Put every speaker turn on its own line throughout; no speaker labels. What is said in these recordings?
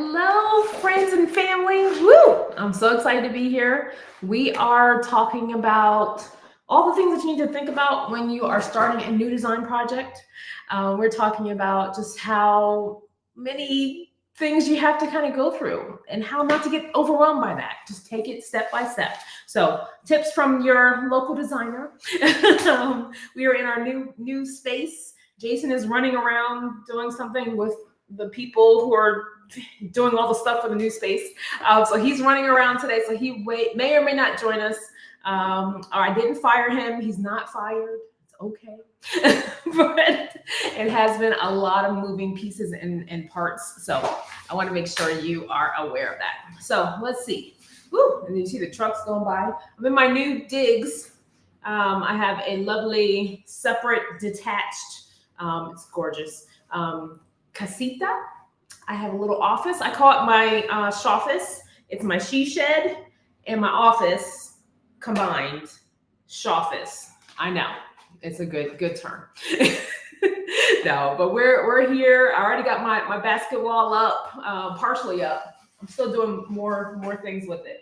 Hello, friends and family. Woo! I'm so excited to be here. We are talking about all the things that you need to think about when you are starting a new design project. We're talking about just how many things you have to kind of go through and how not to get overwhelmed by that. Just take it step by step. So, tips from your local designer. We are in our new space. Jason is running around doing something with the people who are doing all the stuff for the new space. So he's running around today. So he may or may not join us. Or I didn't fire him. He's not fired. It's okay. But it has been a lot of moving pieces and parts. So I want to make sure you are aware of that. So let's see. Woo! And you see the trucks going by. I'm in my new digs. I have a lovely, separate, detached, it's gorgeous, casita. I have a little office. I call it my shoffice. It's my she shed and my office combined. Shoffice. I know it's a good term. No, but we're here. I already got my basket wall up, partially up. I'm still doing more things with it.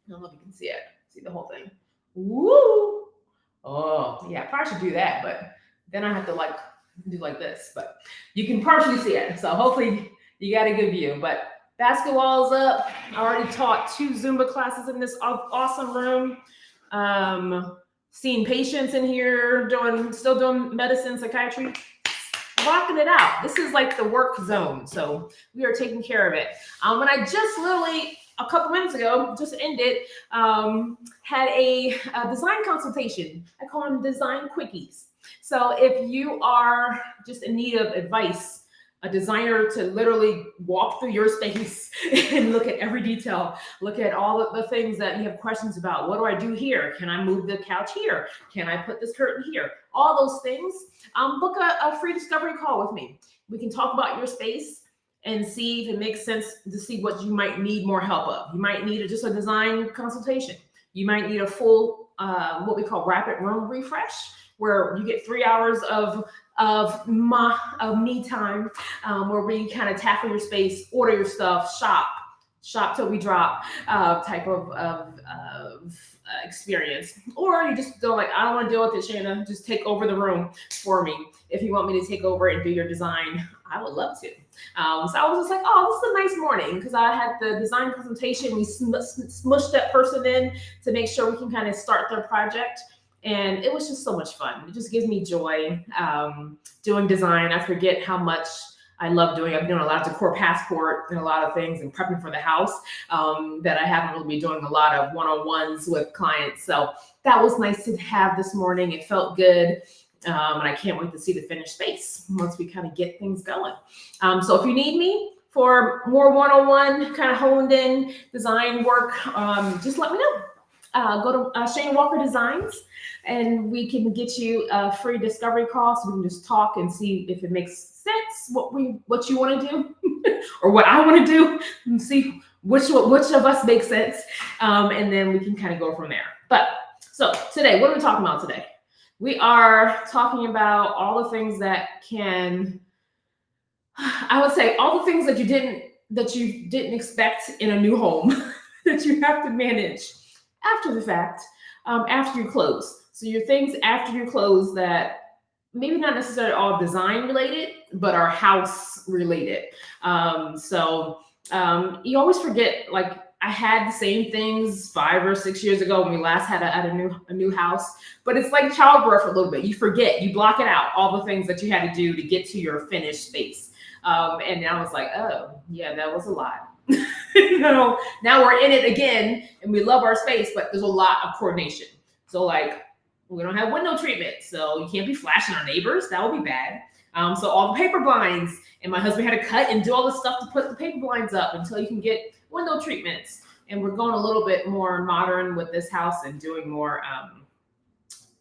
I don't know if you can see it. See the whole thing. Woo! Oh yeah, I probably should do that, but then I have to do like this. But you can partially see it. So hopefully you got a good view, but basketball's up. I already taught 2 Zumba classes in this awesome room. Seeing patients in here, still doing medicine, psychiatry, rocking it out. This is like the work zone, so we are taking care of it. And I just literally a couple minutes ago just ended, had a design consultation. I call them design quickies. So if you are just in need of advice, a designer to literally walk through your space and look at every detail, look at all the things that you have questions about. What do I do here? Can I move the couch here? Can I put this curtain here? All those things. Book a free discovery call with me. We can talk about your space and see if it makes sense to see what you might need more help of. You might need just a design consultation. You might need a full, what we call rapid room refresh, where you get 3 hours of me time, where we kind of tackle your space, order your stuff, shop till we drop, type of experience. Or you just don't I don't want to deal with it, Shanna. Just take over the room for me. If you want me to take over and do your design, I would love to. So I was just like, oh, this is a nice morning, because I had the design presentation. We smushed that person in to make sure we can kind of start their project. And it was just so much fun. It just gives me joy doing design. I forget how much I love doing. I've been doing a lot of Decor Passport and a lot of things and prepping for the house that I haven't really been doing a lot of one-on-ones with clients. So that was nice to have this morning. It felt good. And I can't wait to see the finished space once we kind of get things going. So if you need me for more one-on-one kind of honed in design work, just let me know. Go to Shane Walker Designs, and we can get you a free discovery call, so we can just talk and see if it makes sense what you want to do or what I want to do, and see which of us makes sense, and then we can kind of go from there. But so today, what are we talking about today? We are talking about all the things that can, I would say, all the things that you didn't expect in a new home that you have to manage after the fact, after you close. So your things after you close that maybe not necessarily all design related, but are house related. So you always forget, I had the same things 5 or 6 years ago when we last had a new house, but it's like childbirth a little bit. You forget, you block it out, all the things that you had to do to get to your finished space. And now it's like, oh yeah, that was a lot. Now we're in it again and we love our space, but there's a lot of coordination. So we don't have window treatment, so you can't be flashing our neighbors. That would be bad. So all the paper blinds, and my husband had to cut and do all the stuff to put the paper blinds up until you can get window treatments. And we're going a little bit more modern with this house and doing more.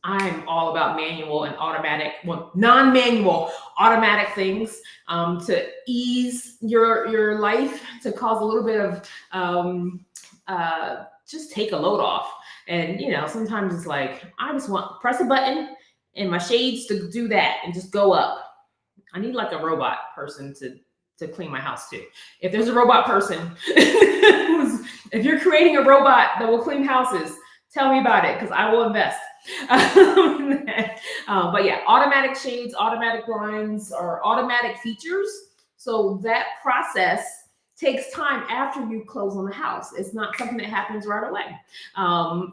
I'm all about manual and automatic, non-manual, automatic things to ease your life, to cause a little bit of just take a load off. And sometimes it's like I just want press a button and my shades to do that and just go up. I need like a robot person to to clean my house too. If there's a robot person, if you're creating a robot that will clean houses, tell me about it because I will invest. But yeah, automatic shades, automatic blinds, or automatic features. So that process takes time after you close on the house. It's not something that happens right away.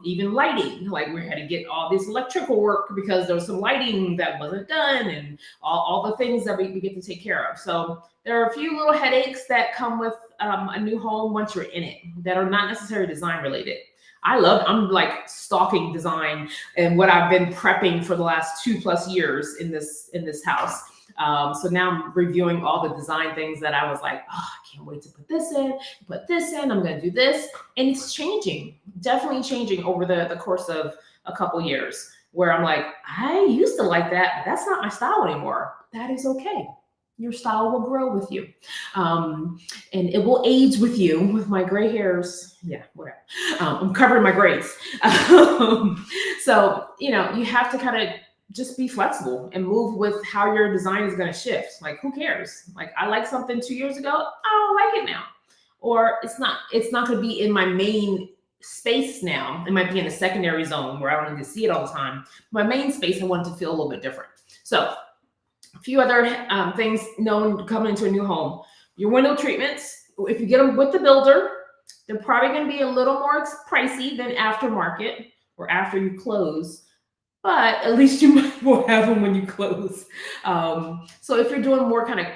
Even lighting, like we had to get all this electrical work because there was some lighting that wasn't done, and all the things that we get to take care of. So there are a few little headaches that come with a new home once you're in it that are not necessarily design related. I'm like stalking design and what I've been prepping for the last 2+ years in this house. So now I'm reviewing all the design things that I was like, oh, I can't wait to put this in, I'm going to do this. And it's changing, definitely changing over the course of a couple years, where I'm like, I used to like that, but that's not my style anymore. That is okay. Your style will grow with you. And it will age with you. With my gray hairs, yeah, whatever. I'm covering my grays. So, you have to kind of just be flexible and move with how your design is going to shift. Like, who cares? Like, I liked something 2 years ago, I don't like it now. Or it's not going to be in my main space now. It might be in a secondary zone where I don't need to see it all the time. My main space, I want it to feel a little bit different. So a few other things known coming into a new home. Your window treatments, if you get them with the builder, they're probably going to be a little more pricey than aftermarket or after you close. But at least you will have them when you close. So if you're doing more kind of,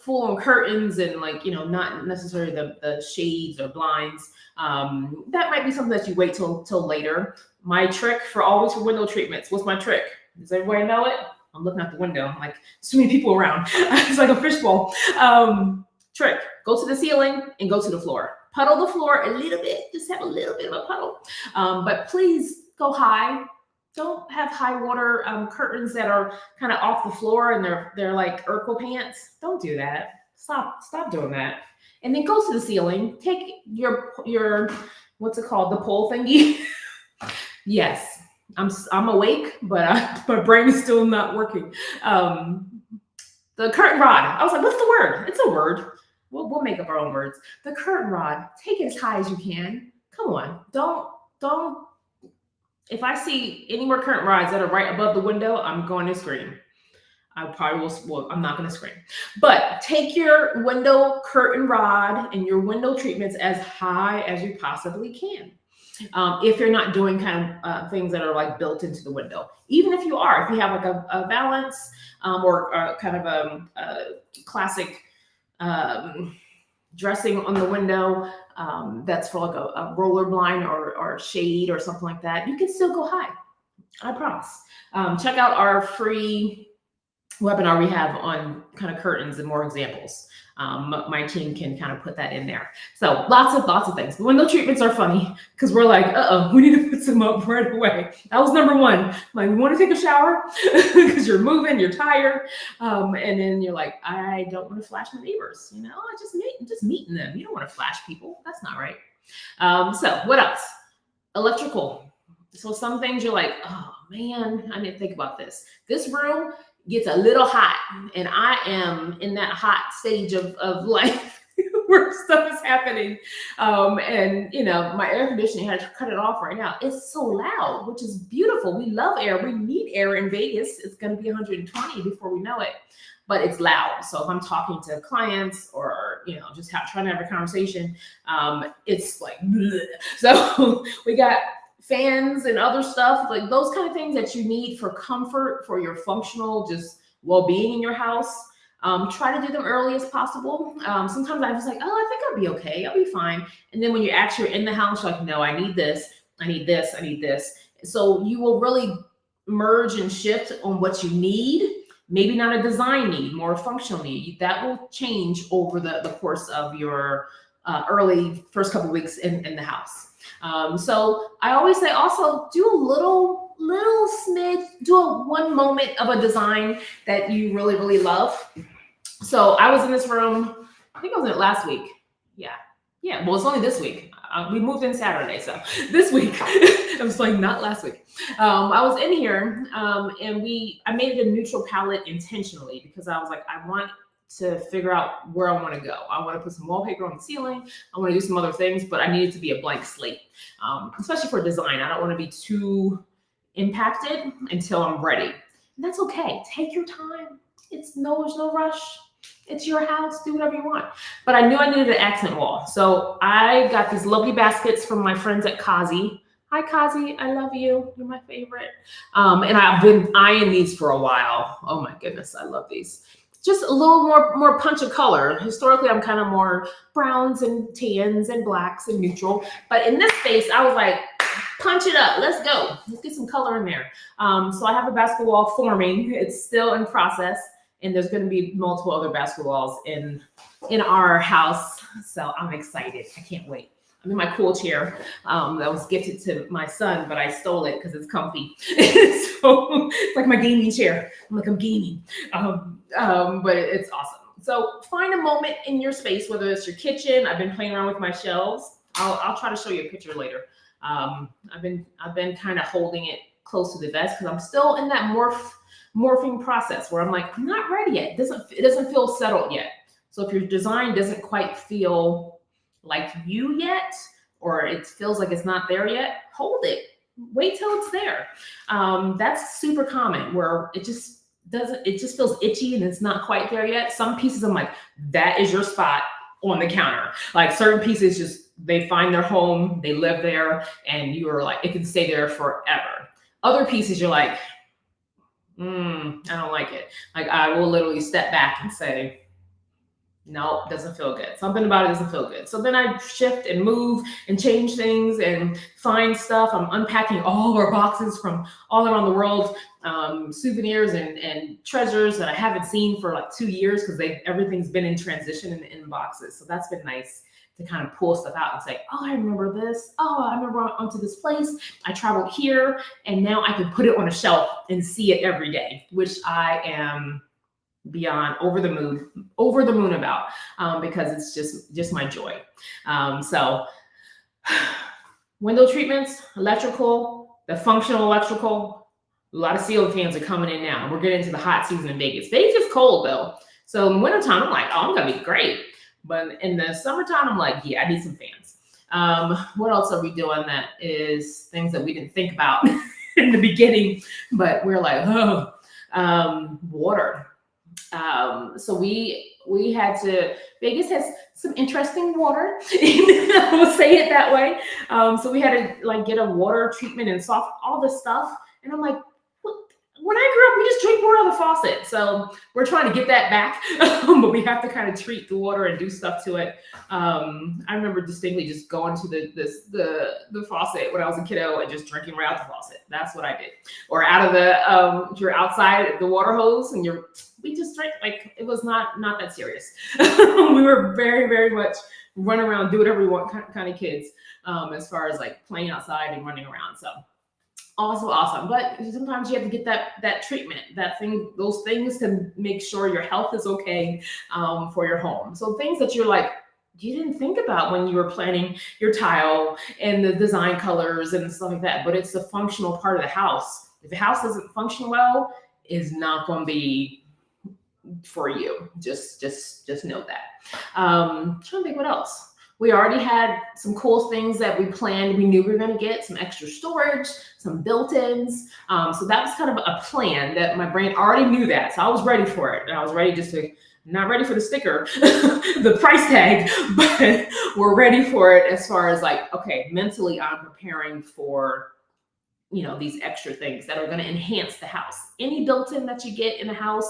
full on curtains and not necessarily the shades or blinds, that might be something that you wait till later. My trick for window treatments, what's my trick? Does everybody know it? I'm looking out the window. I'm like, so many people around. It's like a fishbowl. Trick, go to the ceiling and go to the floor. Puddle the floor a little bit, just have a little bit of a puddle. But please go high. Don't have high water curtains that are kind of off the floor and they're like Urkel pants. Don't do that. Stop doing that. And then go to the ceiling. Take your what's it called? The pole thingy. Yes, I'm awake, but my brain is still not working. The curtain rod. I was like, what's the word? It's a word. We'll make up our own words. The curtain rod. Take it as high as you can. Come on. Don't. If I see any more curtain rods that are right above the window, I'm going to scream. I probably will. Well, I'm not going to scream. But take your window curtain rod and your window treatments as high as you possibly can. If you're not doing kind of things that are like built into the window. Even if you are, if you have like a valance or kind of a classic dressing on the window that's for like a roller blind or shade or something like that, you can still go high. I promise. Check out our free webinar we have on kind of curtains and more examples. My team can kind of put that in there. So lots of things. The window treatments are funny because we're like, we need to put some up right away. That was number one. Like, you want to take a shower because you're moving, you're tired. And then you're like, I don't want to flash my neighbors. I just meeting them. You don't want to flash people. That's not right. So what else? Electrical. So some things you're like, oh man, I didn't think about this. This room gets a little hot, and I am in that hot stage of life where stuff is happening. And my air conditioning had to cut it off right now. It's so loud, which is beautiful. We love air. We need air in Vegas. It's going to be 120 before we know it, but it's loud. So if I'm talking to clients or, just trying to have a conversation, it's like, bleh. So we got fans and other stuff, like those kind of things that you need for comfort, for your functional, just well-being in your house. Try to do them early as possible. Sometimes I was like, I think I'll be okay. I'll be fine. And then when you're actually in the house, you're like, no, I need this. I need this. I need this. So you will really merge and shift on what you need. Maybe not a design need, more a functional need. That will change over the course of your early first couple of weeks in the house. So I always say also do a little smidge, do one moment of a design that you really, really love. So I was in this room, I think I was in it last week. Yeah. Well, it's only this week. We moved in Saturday. So this week, it was like not last week. I was in here and I made it a neutral palette intentionally because I was like, I want to figure out where I want to go. I want to put some wallpaper on the ceiling. I want to do some other things, but I need it to be a blank slate, especially for design. I don't want to be too impacted until I'm ready. And that's okay. Take your time. There's no rush. It's your house. Do whatever you want. But I knew I needed an accent wall. So I got these lovely baskets from my friends at Kazi. Hi, Kazi. I love you. You're my favorite. And I've been eyeing these for a while. Oh, my goodness. I love these. Just a little more punch of color. Historically, I'm kind of more browns and tans and blacks and neutral. But in this space, I was like, punch it up. Let's go. Let's get some color in there. So I have a basket wall forming. It's still in process. And there's going to be multiple other basket walls in our house. So I'm excited. I can't wait. I'm in my cool chair that was gifted to my son, but I stole it because it's comfy. So it's like my gaming chair. I'm gaming. But it's awesome. So find a moment in your space, whether it's your kitchen. I've been playing around with my shelves. I'll try to show you a picture later. I've been kind of holding it close to the vest because I'm still in that morphing process where I'm like, I'm not ready yet. It doesn't feel settled yet. So if your design doesn't quite feel like you yet, or it feels like it's not there yet, hold it. Wait till it's there. That's super common where it just feels itchy and it's not quite there yet. Some pieces I'm like, that is your spot on the counter. Like certain pieces just, they find their home, they live there, and you are like, it can stay there forever. Other pieces you're like, I don't like it. Like I will literally step back and say, no, doesn't feel good. Something about it doesn't feel good. So then I shift and move and change things and find stuff. I'm unpacking all of our boxes from all around the world, souvenirs and treasures that I haven't seen for like 2 years because everything's been in transition in boxes. So that's been nice to kind of pull stuff out and say, oh, I remember this. Oh, I remember I went to this place. I traveled here, and now I can put it on a shelf and see it every day, which I am beyond over the moon about, because it's just my joy. So window treatments, electrical, the functional electrical, a lot of ceiling fans are coming in now. We're getting into the hot season in Vegas. Vegas is cold though. So in wintertime, I'm like, oh, I'm gonna be great. But in the summertime, I'm like, yeah, I need some fans. What else are we doing that is things that we didn't think about in the beginning, but we're like, water. So we had to, Vegas has some interesting water. We'll say it that way. So we had to like get a water treatment and all this stuff. And I'm like, when I grew up, we just drink water out of the faucet. So we're trying to get that back, but we have to kind of treat the water and do stuff to it. I remember distinctly just going to the faucet when I was a kiddo and just drinking right out the faucet. That's what I did. Or out of if you're outside the water hose and we just drank, like it was not that serious. We were very, very much run around, do whatever we want kind of kids, as far as like playing outside and running around. So also awesome. But sometimes you have to get that treatment, those things to make sure your health is okay, for your home. So things that you're like, you didn't think about when you were planning your tile and the design colors and stuff like that, but it's the functional part of the house. If the house doesn't function well, it's not going to be for you. Just know that. Trying to think what else. We already had some cool things that we planned. We knew we were going to get some extra storage, some built-ins. So that was kind of a plan that my brain already knew that. So I was ready for it. And I was ready not ready for the sticker, the price tag, but we're ready for it as far as like, okay, mentally I'm preparing for, these extra things that are going to enhance the house. Any built-in that you get in the house,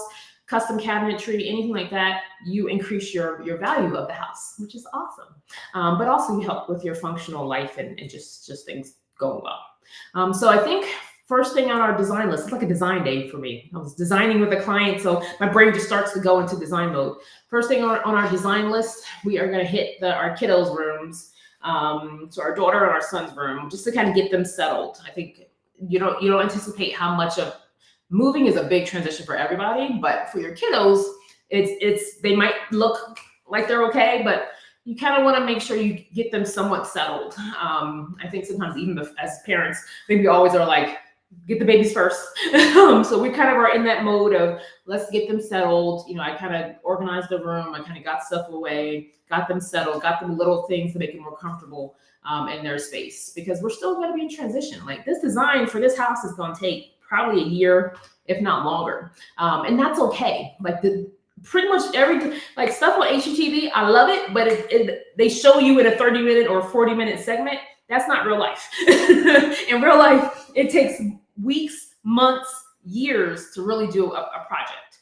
custom cabinetry, anything like that, you increase your value of the house, which is awesome. But also you help with your functional life and just things going well. So I think first thing on our design list, it's like a design day for me. I was designing with a client, so my brain just starts to go into design mode. First thing on our design list, we are going to hit our kiddos' rooms, so our daughter and our son's room, just to kind of get them settled. I think you don't anticipate how much of moving is a big transition for everybody, but for your kiddos, they might look like they're okay, but you kind of want to make sure you get them somewhat settled. I think sometimes even as parents, maybe always are like, get the babies first. So we kind of are in that mode of let's get them settled. You know, I kind of organized the room. I kind of got stuff away, got them settled, got them little things to make them more comfortable in their space, because we're still going to be in transition. Like this design for this house is going to take probably a year, if not longer. And that's okay. Like pretty much every like stuff on HGTV, I love it, but they show you in a 30-minute or 40-minute segment. That's not real life. In real life, it takes weeks, months, years to really do a project.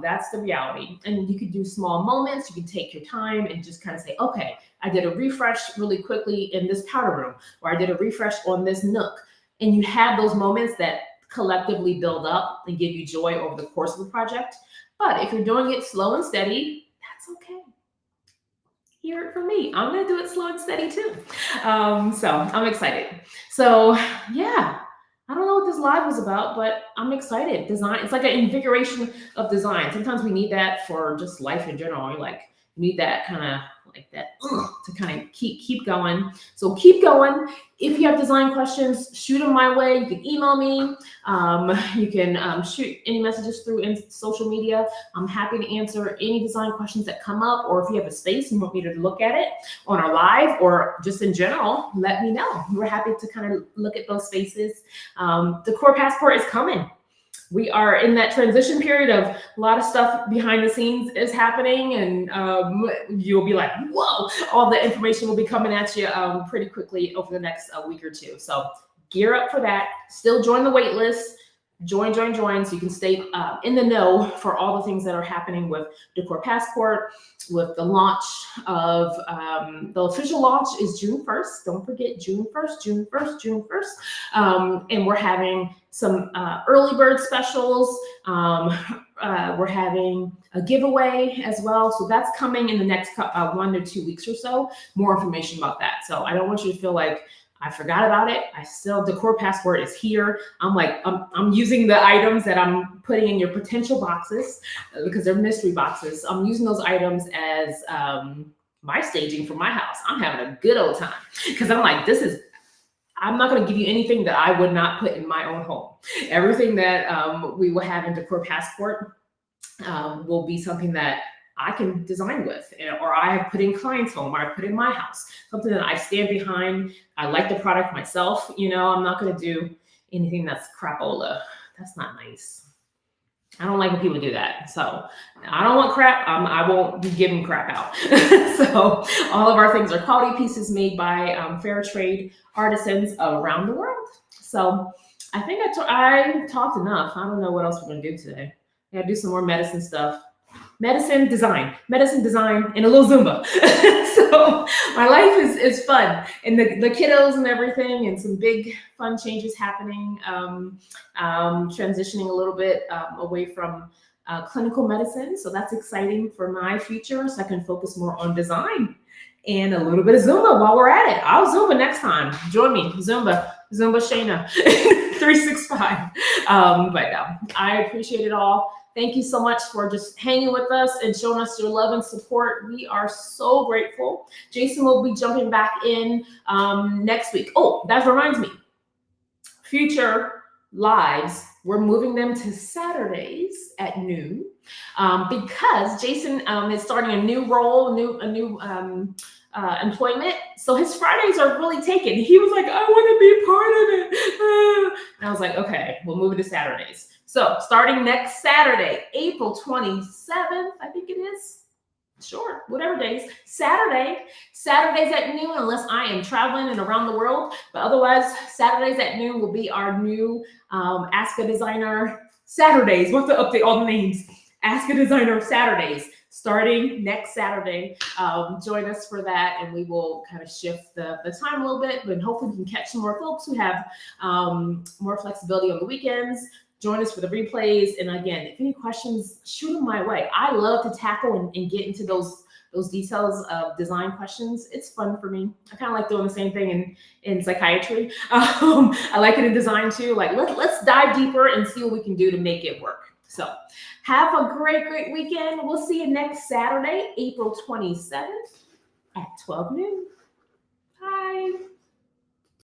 That's the reality. And you could do small moments. You can take your time and just kind of say, okay, I did a refresh really quickly in this powder room, or I did a refresh on this nook. And you have those moments that collectively build up and give you joy over the course of the project. But if you're doing it slow and steady, that's okay. Hear it from me. I'm going to do it slow and steady too. So I'm excited. So yeah, I don't know what this live was about, but I'm excited. Design, it's like an invigoration of design. Sometimes we need that for just life in general. You need that kind of like that to kind of keep going. So keep going. If you have design questions, shoot them my way. You can email me. You can shoot any messages through in social media. I'm happy to answer any design questions that come up, or if you have a space and you want me to look at it on our live or just in general, let me know. We're happy to kind of look at those spaces. Decor Passport is coming. We are in that transition period of a lot of stuff behind the scenes is happening, and you'll be like, whoa, all the information will be coming at you pretty quickly over the next week or two. So gear up for that. Still join the wait list. Join, so you can stay in the know for all the things that are happening with Decor Passport, with the launch of, the official launch is June 1st. Don't forget June 1st. And we're having some early bird specials. We're having a giveaway as well. So that's coming in the next 1 to 2 weeks or so. More information about that. So I don't want you to feel like I forgot about it. Decor Passport is here. I'm using the items that I'm putting in your potential boxes because they're mystery boxes. I'm using those items as my staging for my house. I'm having a good old time because I'm like, I'm not going to give you anything that I would not put in my own home. Everything that we will have in Decor Passport will be something that I can design with, or I have put in clients' home, or I put in my house, something that I stand behind. I like the product myself. You know, I'm not going to do anything that's crapola. That's not nice. I don't like when people do that. So I don't want crap. I won't be giving crap out. So all of our things are quality pieces made by fair trade artisans around the world. So I think I talked enough. I don't know what else we're going to do today. I got to do some more medicine stuff. Medicine design, and a little Zumba. So my life is fun, and the kiddos and everything, and some big fun changes happening. Transitioning a little bit away from clinical medicine. So that's exciting for my future. So I can focus more on design and a little bit of Zumba while we're at it. I'll Zumba next time. Join me, Zumba Shayna 365. But no, I appreciate it all. Thank you so much for just hanging with us and showing us your love and support. We are so grateful. Jason will be jumping back in next week. Oh, that reminds me. Future lives, we're moving them to Saturdays at noon because Jason is starting a new role, a new employment. So his Fridays are really taken. He was like, I want to be part of it. And I was like, okay, we'll move it to Saturdays. So starting next Saturday, April 27th, I think it is. Sure, whatever days. Saturdays at noon, unless I am traveling and around the world. But otherwise, Saturdays at noon will be our new Ask a Designer Saturdays. We'll have to update all the names. Ask a Designer Saturdays, starting next Saturday. Join us for that, and we will kind of shift the time a little bit, but hopefully we can catch some more folks who have more flexibility on the weekends. Join us for the replays. And again, if any questions, shoot them my way. I love to tackle and get into those details of design questions. It's fun for me. I kind of like doing the same thing in psychiatry. I like it in design too. Like let's dive deeper and see what we can do to make it work. So have a great weekend. We'll see you next Saturday, April 27th at 12 noon. Bye.